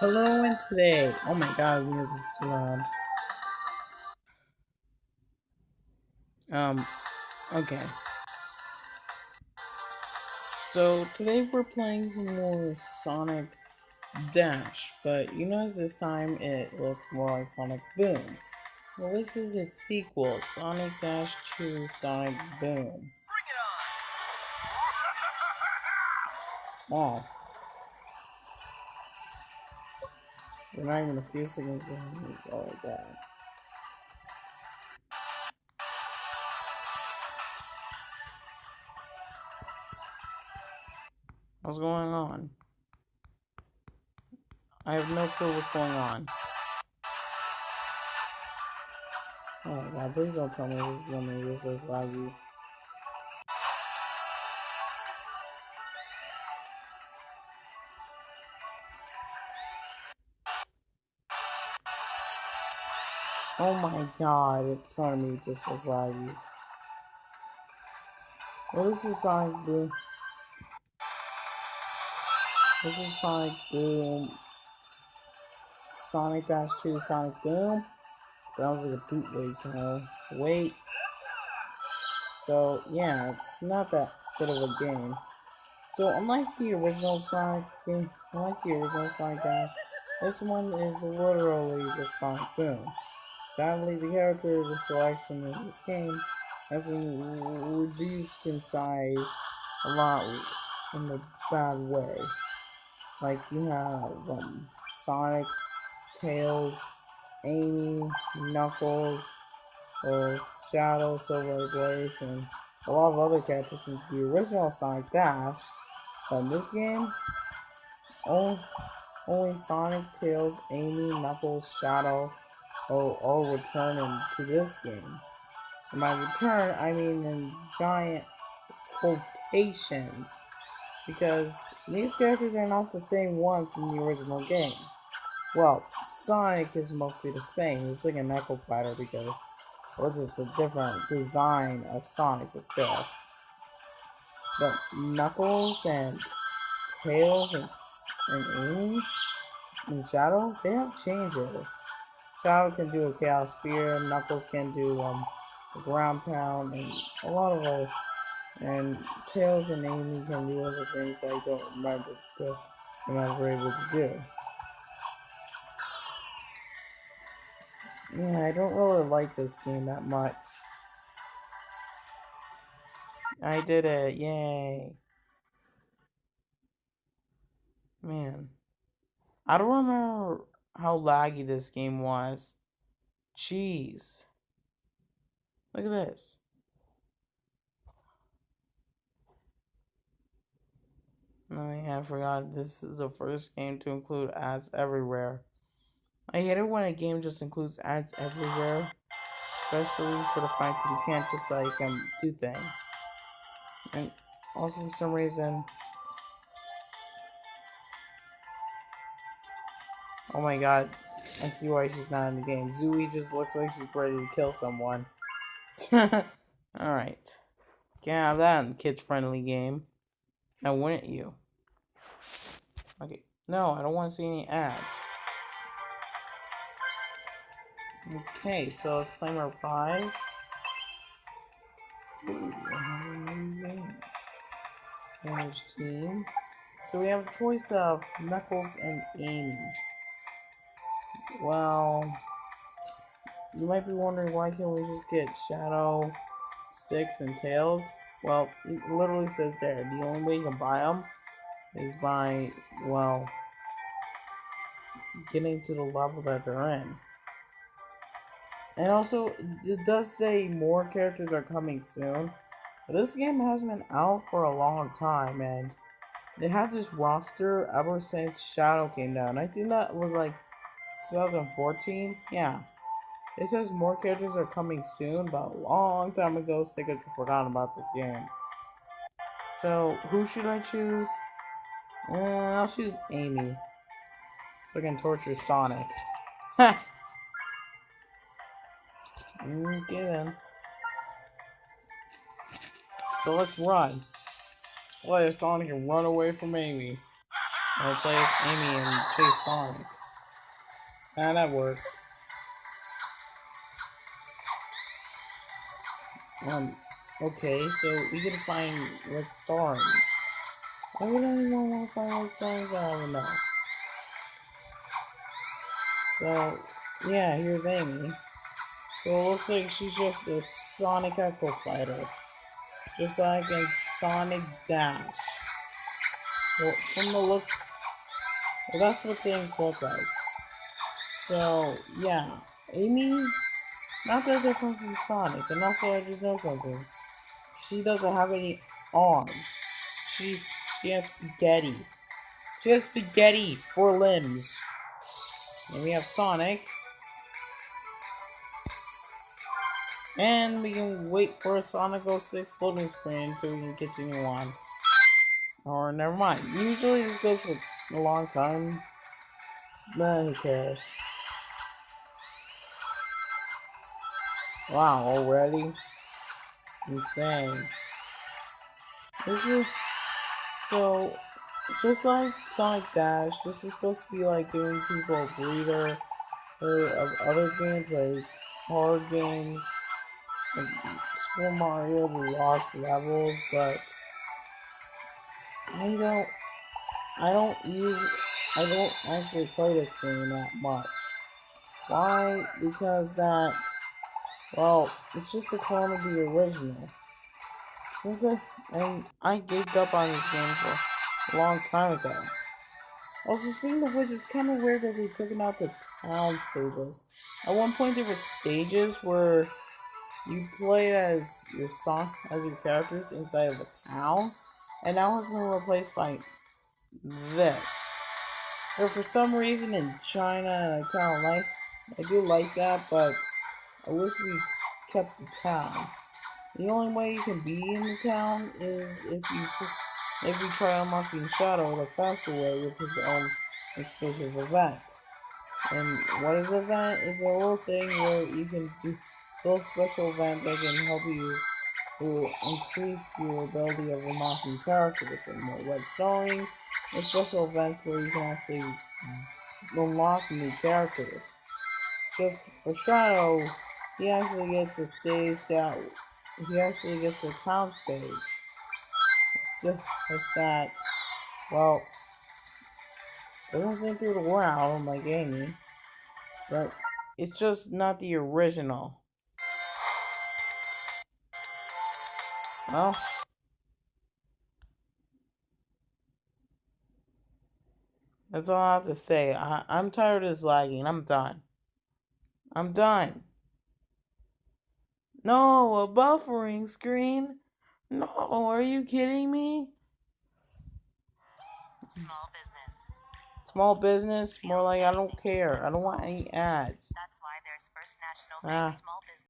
Hello and today. Oh my god, the music's too loud. Um, okay. So today we're playing some more Sonic Dash, but you notice this time it looks more like Sonic Boom. Well, this is its sequel, Sonic Dash 2 Sonic Boom. Wow, we're not even a few seconds in, it's all like that. What's going on? I have no clue what's going on. Oh my god, please don't tell me this is gonna use this laggy. Oh my god, it's gonna be just as laggy. Well, this is Sonic Boom. This is Sonic Boom. Sonic Dash 2 Sonic Boom. Sounds like a bootleg title. Wait. So, yeah, it's not that good of a game. So, unlike the original Sonic game, Dash, this one is literally just Sonic Boom. Sadly, the character selection in this game has been reduced in size a lot in a bad way. Like, you have Sonic, Tails, Amy, Knuckles, Shadow, Silver Blaze, and a lot of other characters from the original Sonic Dash. But in this game, only Sonic, Tails, Amy, Knuckles, Shadow all return into this game. And by return, I mean in giant quotations, because these characters are not the same ones from the original game. Well, Sonic is mostly the same. He's like an Echo Fighter because, or just a different design of Sonic, but still. But Knuckles and Tails and Amy and Shadow, they have changes. Shadow can do a Chaos Spear, Knuckles can do a Ground Pound, and a lot of other. And Tails and Amy can do other things that I don't remember able to do. Yeah, I don't really like this game that much. I did it, yay. Man. I don't remember how laggy this game was. Jeez. Look at this. Oh yeah, I forgot this is the first game to include ads everywhere. I hate it when a game just includes ads everywhere. Especially for the fact that you can't just do things. And also for some reason, oh my god, I see why she's not in the game. Zooey just looks like she's ready to kill someone. Alright. Can't have that in the kids-friendly game. Now wouldn't you? Okay. No, I don't want to see any ads. Okay, so let's claim our prize. Ooh, manage team. So we have a choice of Knuckles and Amy. Well, you might be wondering why can't we just get Shadow, Sticks, and Tails? Well, it literally says there, the only way you can buy them is by, well, getting to the level that they're in. And also, it does say more characters are coming soon. But this game has been out for a long time, and they had this roster ever since Shadow came down. I think that was like 2014. Yeah. It says more characters are coming soon, but a long time ago, Sega forgot about this game. So, who should I choose? I'll choose Amy. So I can torture Sonic. Ha! Get in. So let's run. Let's play as Sonic and run away from Amy. I'll play as Amy and chase Sonic. And that works. Okay, so we gotta find red stars. Why would anyone want to find red stars? I don't know. So, yeah, here's Amy. So it looks like she's just a Sonic Echo Fighter. Just like in Sonic Dash. Well, from the looks, well, that's what things look like. So, yeah. Amy, not that different from Sonic. And also, I just know something. She doesn't have any arms. She, she has spaghetti. She has spaghetti for limbs. And we have Sonic. And we can wait for a Sonic 06 loading screen until we can continue on. Or never mind. Usually this goes for a long time. But who cares? Wow, already? Insane. This is so just like Sonic Dash, this is supposed to be like giving people a breather of other games like horror games like Super Mario The Lost Levels, but I don't I don't actually play this game that much. Why? Because that, well, it's just a clone of the original. And I gave up on this game for a long time ago. Also, speaking of which, it's kind of weird that they took out the town stages. At one point, there were stages where you played as your characters inside of a town, and that was been replaced by this. But for some reason in China, and I do like that, but I wish we kept the town. The only way you can be in the town is if you try unlocking Shadow the faster way with his own exclusive event. And what is the event? It's a little thing where you can do a little special event that can help you to increase your ability of unlocking characters and more red stories and special events where you can actually unlock new characters. Just for Shadow, he actually gets the stage that he actually gets the town stage. It's that, well, it doesn't seem through the world like Amy, but it's just not the original. Well, that's all I have to say. I'm tired of this lagging. I'm done. I'm done. No, a buffering screen? No, are you kidding me? Small business. Small business? More like I don't care. I don't want any ads. That's why there's First National Bank Small Business.